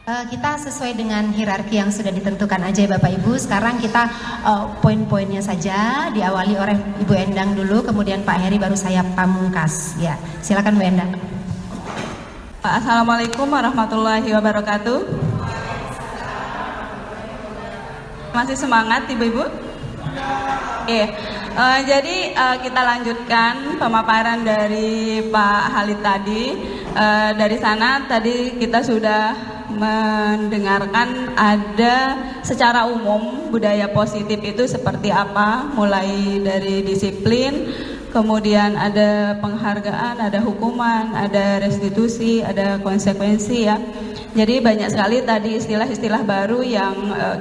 Kita sesuai dengan hierarki yang sudah ditentukan aja ya Bapak Ibu. Sekarang kita poin-poinnya saja, diawali oleh Ibu Endang dulu, kemudian Pak Heri, baru saya pamungkas. Ya, silakan Bu Endang. Assalamualaikum warahmatullahi wabarakatuh. Masih semangat Ibu-Ibu? Oke, jadi kita lanjutkan pemaparan dari Pak Halid tadi. Dari sana tadi kita sudah mendengarkan ada secara umum budaya positif itu seperti apa, mulai dari disiplin, kemudian ada penghargaan, ada hukuman, ada restitusi, ada konsekuensi ya. Jadi banyak sekali tadi istilah-istilah baru yang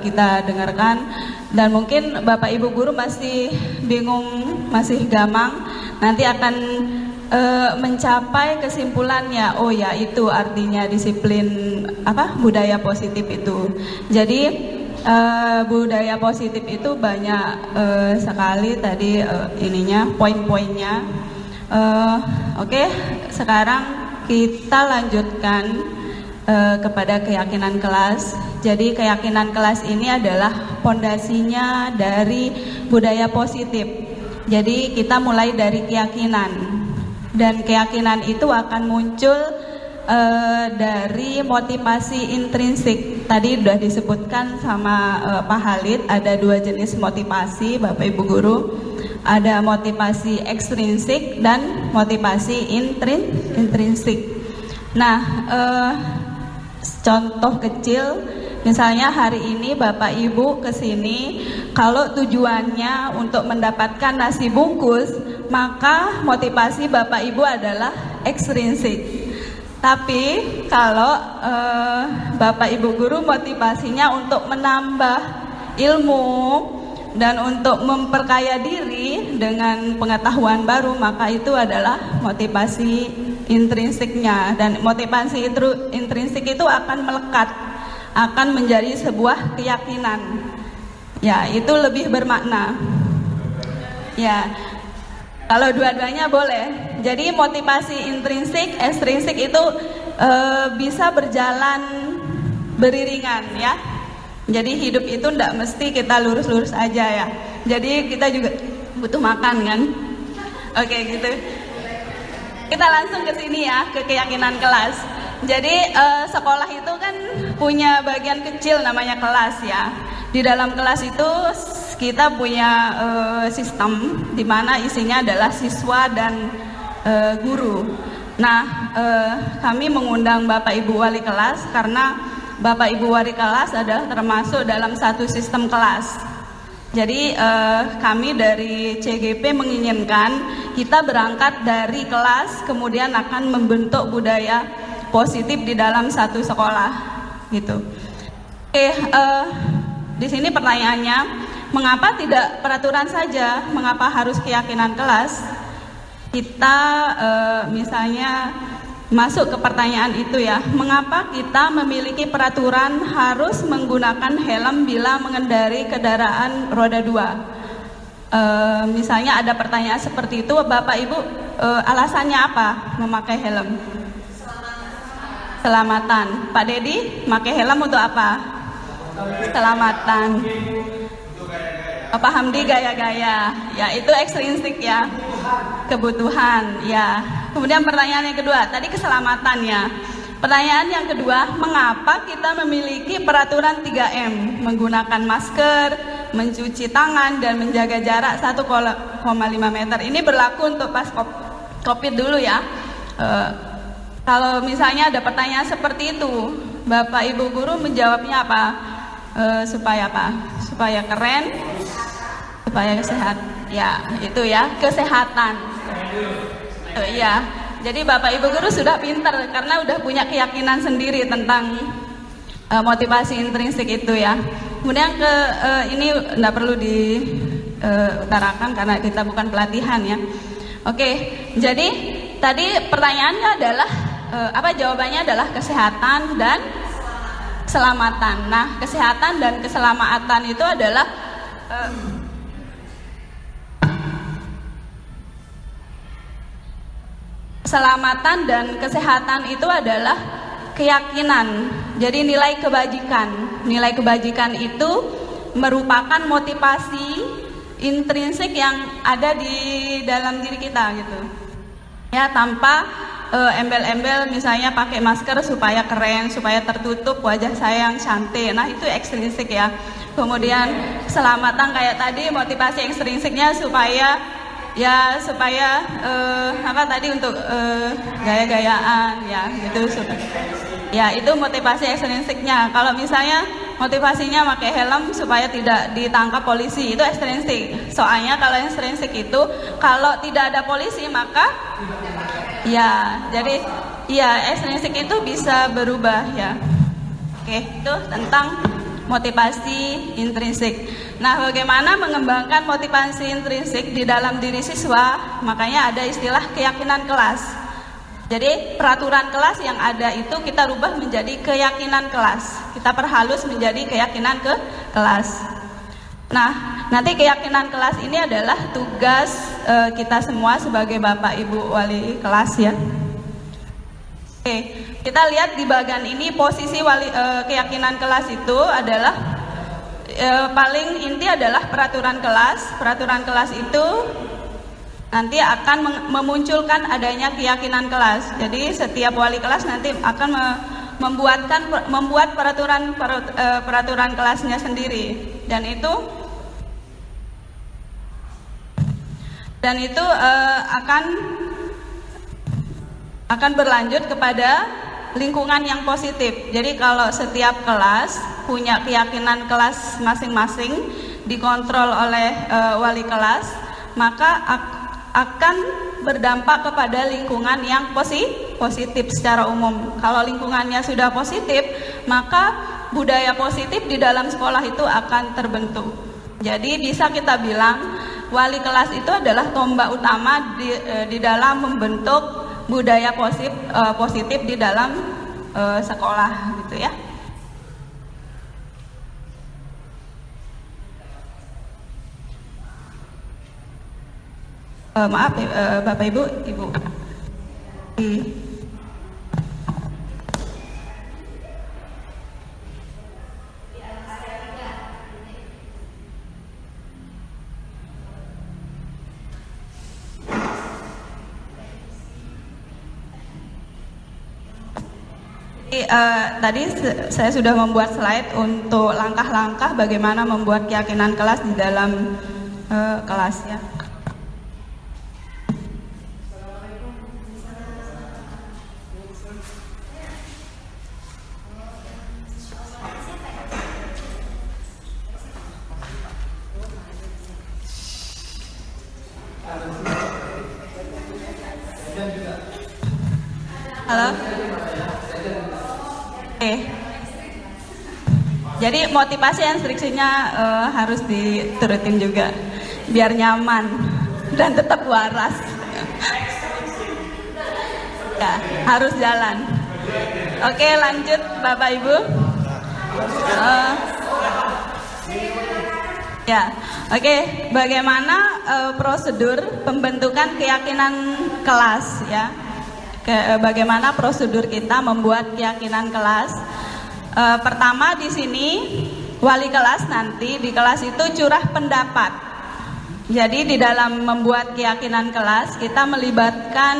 kita dengarkan, dan mungkin Bapak Ibu guru masih bingung, masih gamang, nanti akan mencapai kesimpulannya. Oh ya, itu artinya disiplin budaya positif itu. Jadi budaya positif itu banyak sekali tadi poin-poinnya. Oke, sekarang kita lanjutkan kepada keyakinan kelas. Jadi keyakinan kelas ini adalah pondasinya dari budaya positif. Jadi kita mulai dari keyakinan, dan keyakinan itu akan muncul dari motivasi intrinsik. Tadi sudah disebutkan sama Pak Halid, ada dua jenis motivasi Bapak Ibu guru. Ada motivasi ekstrinsik dan motivasi intrinsik. Nah, contoh kecil, misalnya hari ini Bapak Ibu kesini, kalau tujuannya untuk mendapatkan nasi bungkus, maka motivasi Bapak Ibu adalah ekstrinsik. Tapi kalau Bapak Ibu guru motivasinya untuk menambah ilmu dan untuk memperkaya diri dengan pengetahuan baru, maka itu adalah motivasi intrinsiknya. Dan motivasi intrinsik itu akan melekat, akan menjadi sebuah keyakinan. Ya, itu lebih bermakna. Ya, kalau dua-duanya boleh. Jadi motivasi intrinsik, ekstrinsik itu bisa berjalan beriringan ya. Jadi hidup itu tidak mesti kita lurus-lurus aja ya. Jadi kita juga butuh makan kan. Oke, gitu. Kita langsung ke sini ya, ke keyakinan kelas. Jadi sekolah itu kan punya bagian kecil namanya kelas ya. Di dalam kelas itu kita punya sistem di mana isinya adalah siswa dan guru. Nah, kami mengundang Bapak Ibu Wali kelas karena Bapak Ibu Wali kelas adalah termasuk dalam satu sistem kelas. Jadi kami dari CGP menginginkan kita berangkat dari kelas, kemudian akan membentuk budaya positif di dalam satu sekolah, gitu. Oke, di sini pertanyaannya, mengapa tidak peraturan saja? Mengapa harus keyakinan kelas? Kita misalnya masuk ke pertanyaan itu ya, mengapa kita memiliki peraturan harus menggunakan helm bila mengendarai kendaraan roda 2? Misalnya ada pertanyaan seperti itu, Bapak Ibu alasannya apa memakai helm? Keselamatan. Pak Dedi, pakai helm untuk apa? Keselamatan. Pak Hamdi gaya-gaya. Ya, itu ekstrinsik ya. Kebutuhan ya. Kemudian pertanyaan yang kedua, tadi keselamatan ya. Pertanyaan yang kedua, mengapa kita memiliki peraturan 3M? Menggunakan masker, mencuci tangan, dan menjaga jarak 1,5 meter. Ini berlaku untuk pas COVID dulu ya. Kalau misalnya ada pertanyaan seperti itu, Bapak Ibu guru menjawabnya apa? Supaya apa? Supaya keren, supaya sehat. Ya, itu ya, kesehatan. Iya. Jadi Bapak Ibu guru sudah pintar karena udah punya keyakinan sendiri tentang motivasi intrinsik itu ya. Kemudian ini enggak perlu diutarakan karena kita bukan pelatihan ya. Oke, jadi tadi pertanyaannya adalah jawabannya adalah kesehatan dan keselamatan. Nah, kesehatan dan keselamatan itu adalah keselamatan dan kesehatan itu adalah keyakinan. Jadi nilai kebajikan. Nilai kebajikan itu merupakan motivasi intrinsik yang ada di dalam diri kita gitu. Ya, tanpa embel-embel misalnya pakai masker supaya keren, supaya tertutup wajah saya yang cantik. Nah, itu ekstrinsik ya. Kemudian keselamatan kayak tadi, motivasi ekstrinsiknya supaya untuk gaya-gayaan ya gitu. Ya, itu motivasi ekstrinsiknya. Kalau misalnya motivasinya pakai helm supaya tidak ditangkap polisi, itu ekstrinsik. Soalnya kalau ekstrinsik itu kalau tidak ada polisi maka ya, jadi ya ekstrinsik itu bisa berubah ya. Oke, itu tentang motivasi intrinsik. Nah, bagaimana mengembangkan motivasi intrinsik di dalam diri siswa? Makanya ada istilah keyakinan kelas. Jadi peraturan kelas yang ada itu kita rubah menjadi keyakinan kelas. Kita perhalus menjadi keyakinan kelas. Nah, nanti keyakinan kelas ini adalah tugas kita semua sebagai Bapak Ibu wali kelas ya. Oke, kita lihat di bagian ini posisi keyakinan kelas itu adalah paling inti adalah peraturan kelas. Peraturan kelas itu nanti akan memunculkan adanya keyakinan kelas. Jadi setiap wali kelas nanti akan membuat peraturan kelasnya sendiri, dan itu akan berlanjut kepada lingkungan yang positif. Jadi kalau setiap kelas punya keyakinan kelas masing-masing dikontrol oleh wali kelas, maka akan berdampak kepada lingkungan yang positif secara umum. Kalau lingkungannya sudah positif, maka budaya positif di dalam sekolah itu akan terbentuk. Jadi bisa kita bilang wali kelas itu adalah tombak utama di dalam membentuk budaya positif di dalam sekolah gitu ya. Maaf Bapak Ibu. Tadi saya sudah membuat slide untuk langkah-langkah bagaimana membuat keyakinan kelas di dalam kelas ya. Halo. Jadi motivasi instruksinya harus diturutin juga biar nyaman dan tetap waras. Ya, harus jalan. Oke, lanjut Bapak Ibu. Ya, oke. Bagaimana prosedur pembentukan keyakinan kelas ya? Bagaimana prosedur kita membuat keyakinan kelas? Pertama di sini wali kelas nanti di kelas itu curah pendapat. Jadi di dalam membuat keyakinan kelas kita melibatkan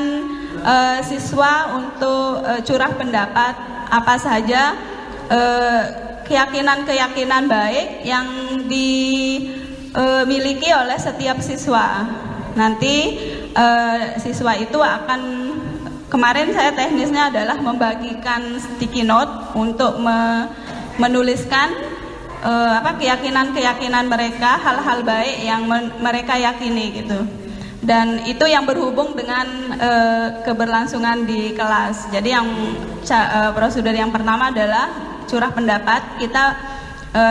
siswa untuk curah pendapat apa saja keyakinan-keyakinan baik yang dimiliki oleh setiap siswa. Nanti siswa itu akan, kemarin saya teknisnya adalah membagikan sticky note untuk menuliskan keyakinan-keyakinan mereka, hal-hal baik yang mereka yakini gitu. Dan itu yang berhubung dengan keberlangsungan di kelas. Jadi yang prosedur yang pertama adalah curah pendapat. Kita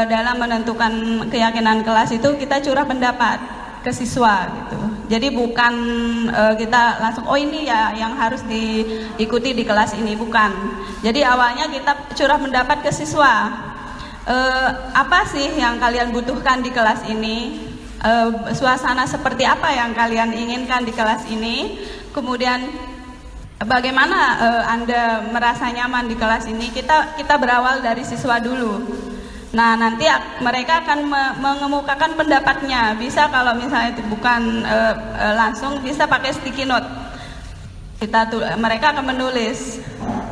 dalam menentukan keyakinan kelas itu kita curah pendapat ke siswa gitu. Jadi bukan kita langsung ini ya yang harus diikuti di kelas ini, bukan. Jadi awalnya kita curah pendapat ke siswa. Apa sih yang kalian butuhkan di kelas ini? Suasana seperti apa yang kalian inginkan di kelas ini? Kemudian bagaimana Anda merasa nyaman di kelas ini? Kita berawal dari siswa dulu. Nah, nanti mereka akan mengemukakan pendapatnya. Bisa kalau misalnya bukan langsung, bisa pakai sticky note. Mereka akan menulis.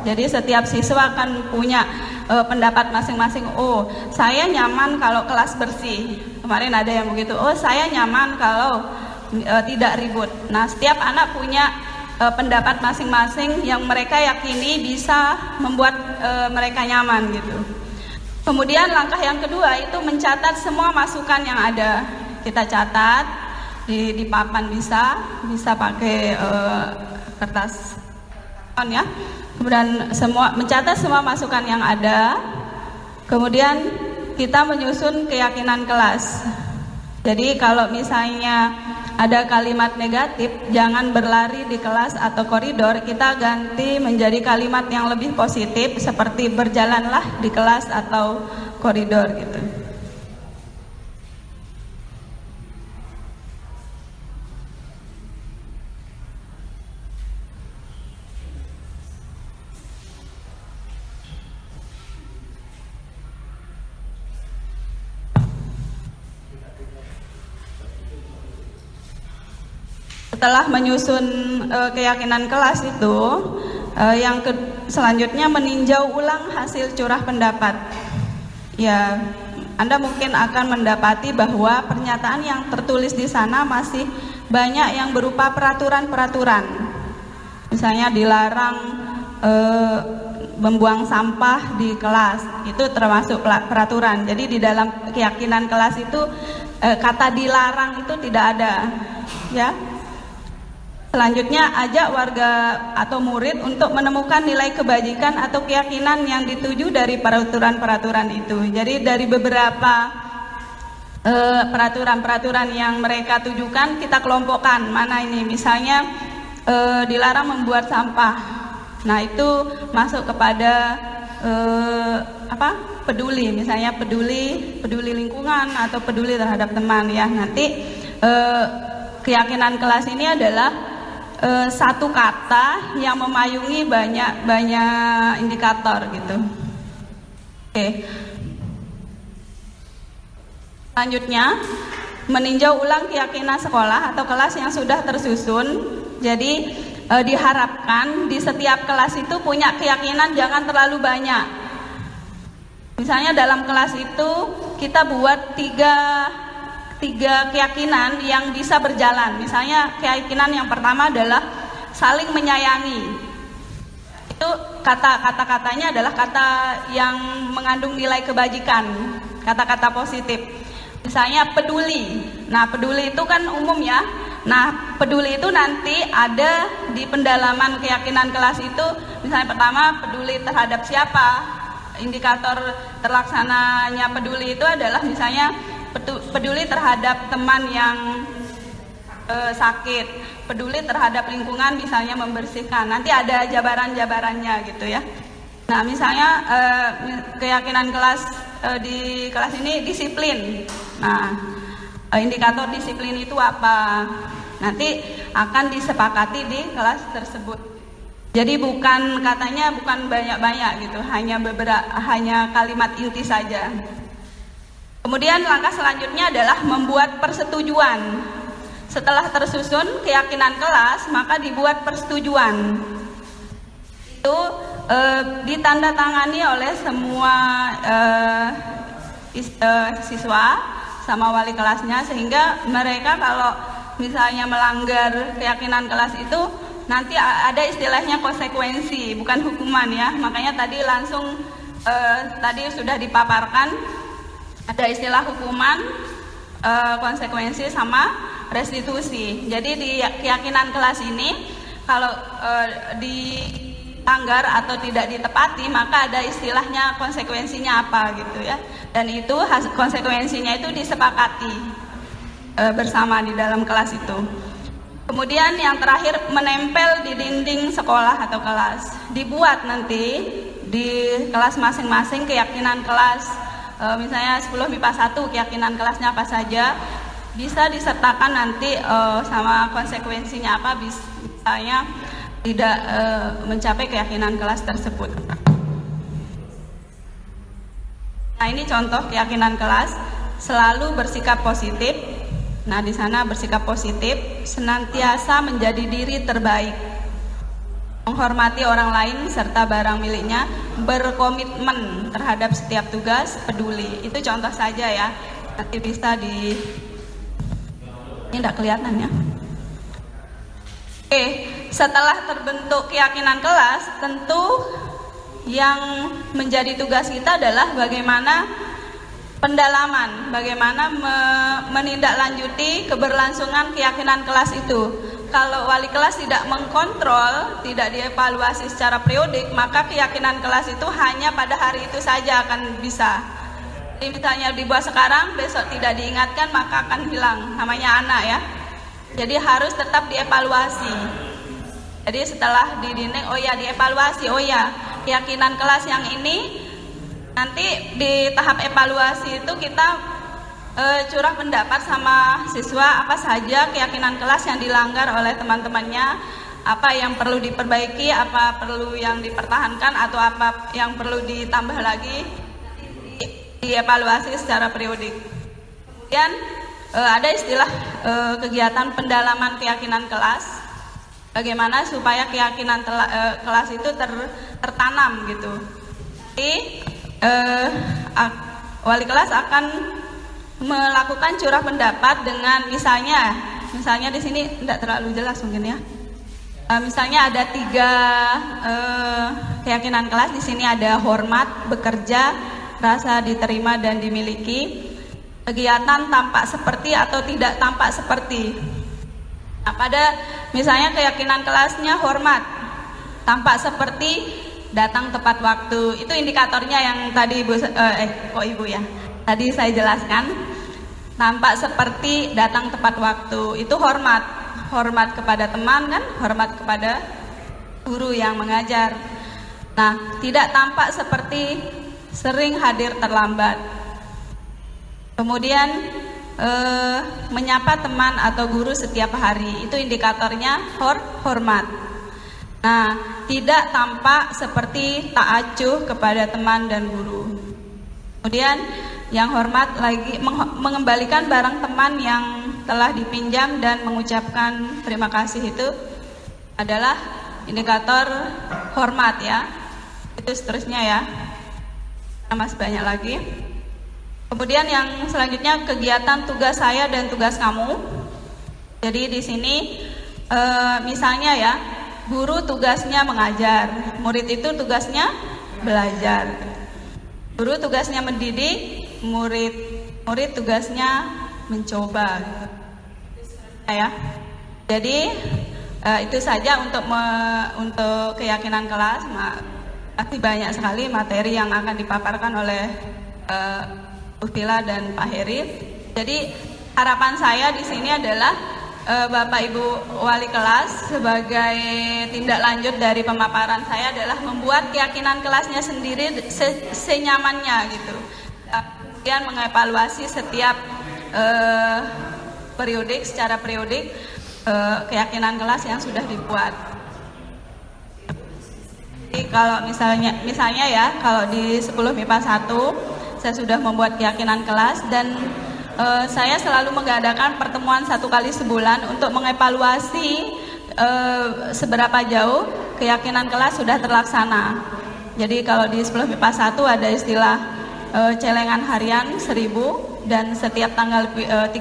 Jadi setiap siswa akan punya pendapat masing-masing. Oh, saya nyaman kalau kelas bersih. Kemarin ada yang begitu. Oh, saya nyaman kalau tidak ribut. Nah, setiap anak punya pendapat masing-masing yang mereka yakini bisa membuat mereka nyaman gitu. Kemudian langkah yang kedua itu mencatat semua masukan yang ada. Kita catat di papan, bisa pakai kertas ya. Kemudian mencatat semua masukan yang ada. Kemudian kita menyusun keyakinan kelas. Jadi kalau misalnya ada kalimat negatif, jangan berlari di kelas atau koridor, kita ganti menjadi kalimat yang lebih positif seperti berjalanlah di kelas atau koridor gitu. Setelah menyusun keyakinan kelas itu, selanjutnya meninjau ulang hasil curah pendapat. Ya, Anda mungkin akan mendapati bahwa pernyataan yang tertulis di sana masih banyak yang berupa peraturan-peraturan. Misalnya dilarang membuang sampah di kelas, itu termasuk peraturan. Jadi di dalam keyakinan kelas itu kata dilarang itu tidak ada, ya. Selanjutnya, ajak warga atau murid untuk menemukan nilai kebajikan atau keyakinan yang dituju dari peraturan-peraturan itu. Jadi dari beberapa peraturan-peraturan yang mereka tujukan, kita kelompokkan mana ini. Misalnya dilarang membuat sampah. Nah, itu masuk kepada peduli, misalnya peduli lingkungan atau peduli terhadap teman ya. Nanti keyakinan kelas ini adalah satu kata yang memayungi banyak indikator gitu. Oke. Selanjutnya, meninjau ulang keyakinan sekolah atau kelas yang sudah tersusun. Jadi diharapkan di setiap kelas itu punya keyakinan jangan terlalu banyak. Misalnya dalam kelas itu kita buat tiga keyakinan yang bisa berjalan. Misalnya keyakinan yang pertama adalah saling menyayangi. Itu kata-katanya adalah kata yang mengandung nilai kebajikan, kata-kata positif. Misalnya peduli. Nah, peduli itu kan umum ya. Nah, peduli itu nanti ada di pendalaman keyakinan kelas itu. Misalnya pertama, peduli terhadap siapa? Indikator terlaksananya peduli itu adalah misalnya peduli terhadap teman yang sakit, peduli terhadap lingkungan, misalnya membersihkan. Nanti ada jabaran-jabarannya gitu ya. Nah, misalnya keyakinan kelas di kelas ini disiplin. Nah, indikator disiplin itu apa? Nanti akan disepakati di kelas tersebut. Jadi katanya bukan banyak-banyak gitu, hanya kalimat inti saja. Kemudian langkah selanjutnya adalah membuat persetujuan. Setelah tersusun keyakinan kelas, maka dibuat persetujuan. Itu ditandatangani oleh semua siswa sama wali kelasnya, sehingga mereka kalau misalnya melanggar keyakinan kelas itu nanti ada istilahnya konsekuensi, bukan hukuman ya. Makanya tadi tadi sudah dipaparkan. Ada istilah hukuman, konsekuensi sama restitusi. Jadi di keyakinan kelas ini kalau dilanggar atau tidak ditepati, maka ada istilahnya konsekuensinya apa gitu ya. Dan itu konsekuensinya itu disepakati bersama di dalam kelas itu. Kemudian yang terakhir, menempel di dinding sekolah atau kelas. Dibuat nanti di kelas masing-masing keyakinan kelas. Misalnya 10 MIPA 1 keyakinan kelasnya apa saja, bisa disertakan nanti sama konsekuensinya apa. Misalnya tidak mencapai keyakinan kelas tersebut. Nah, ini contoh keyakinan kelas, selalu bersikap positif. Nah, di sana bersikap positif, senantiasa menjadi diri terbaik, menghormati orang lain serta barang miliknya, berkomitmen terhadap setiap tugas, peduli. Itu contoh saja ya. Nanti bisa ini tidak kelihatan ya. Oke, setelah terbentuk keyakinan kelas, tentu yang menjadi tugas kita adalah bagaimana pendalaman, bagaimana menindaklanjuti keberlangsungan keyakinan kelas itu. Kalau wali kelas tidak mengkontrol, tidak dievaluasi secara periodik, maka keyakinan kelas itu hanya pada hari itu saja akan bisa. Jadi misalnya dibuat sekarang, besok tidak diingatkan, maka akan hilang. Namanya anak ya. Jadi harus tetap dievaluasi. Jadi setelah dididik, oh ya dievaluasi, oh ya keyakinan kelas yang ini, nanti di tahap evaluasi itu kita curah pendapat sama siswa apa saja keyakinan kelas yang dilanggar oleh teman-temannya, apa yang perlu diperbaiki, apa perlu yang dipertahankan, atau apa yang perlu ditambah lagi, dievaluasi secara periodik. Kemudian ada istilah kegiatan pendalaman keyakinan kelas, bagaimana supaya keyakinan kelas itu tertanam gitu. Jadi wali kelas akan melakukan curah pendapat dengan misalnya di sini tidak terlalu jelas mungkin ya. Misalnya ada 3 keyakinan kelas. Di sini ada hormat, bekerja, rasa diterima dan dimiliki, kegiatan tampak seperti atau tidak tampak seperti. Nah, pada misalnya keyakinan kelasnya hormat, tampak seperti datang tepat waktu. Itu indikatornya yang tadi Ibu Ibu ya. Tadi saya jelaskan. Tampak seperti datang tepat waktu. Itu hormat. Hormat kepada teman kan, hormat kepada guru yang mengajar. Nah, tidak tampak seperti sering hadir terlambat. Kemudian menyapa teman atau guru setiap hari, itu indikatornya hormat. Nah, tidak tampak seperti tak acuh kepada teman dan guru. Kemudian yang hormat lagi mengembalikan barang teman yang telah dipinjam dan mengucapkan terima kasih, itu adalah indikator hormat ya. Itu seterusnya ya. Masih banyak lagi. Kemudian yang selanjutnya kegiatan tugas saya dan tugas kamu. Jadi di sini misalnya ya, guru tugasnya mengajar, murid itu tugasnya belajar. Guru tugasnya mendidik, murid tugasnya mencoba. Ya. Jadi itu saja untuk keyakinan kelas. Masih banyak sekali materi yang akan dipaparkan oleh Ufila dan Pak Heri. Jadi harapan saya di sini adalah Bapak Ibu wali kelas sebagai tindak lanjut dari pemaparan saya adalah membuat keyakinan kelasnya sendiri senyamannya gitu. Kemudian mengevaluasi setiap secara periodik keyakinan kelas yang sudah dibuat. Jadi kalau misalnya ya, kalau di 10 MIPA 1 saya sudah membuat keyakinan kelas dan saya selalu mengadakan pertemuan 1 kali sebulan untuk mengevaluasi seberapa jauh keyakinan kelas sudah terlaksana. Jadi kalau di 10 MIPA 1 ada istilah celengan harian 1000 dan setiap tanggal 30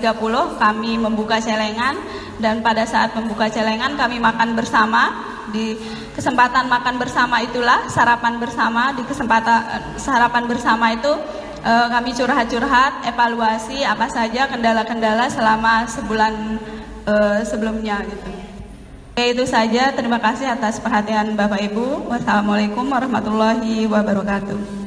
kami membuka celengan dan pada saat membuka celengan kami makan bersama. Di kesempatan makan bersama itulah sarapan bersama. Di kesempatan sarapan bersama itu kami curhat-curhat, evaluasi apa saja kendala-kendala selama sebulan sebelumnya gitu. Oke, itu saja. Terima kasih atas perhatian Bapak Ibu. Wassalamualaikum warahmatullahi wabarakatuh.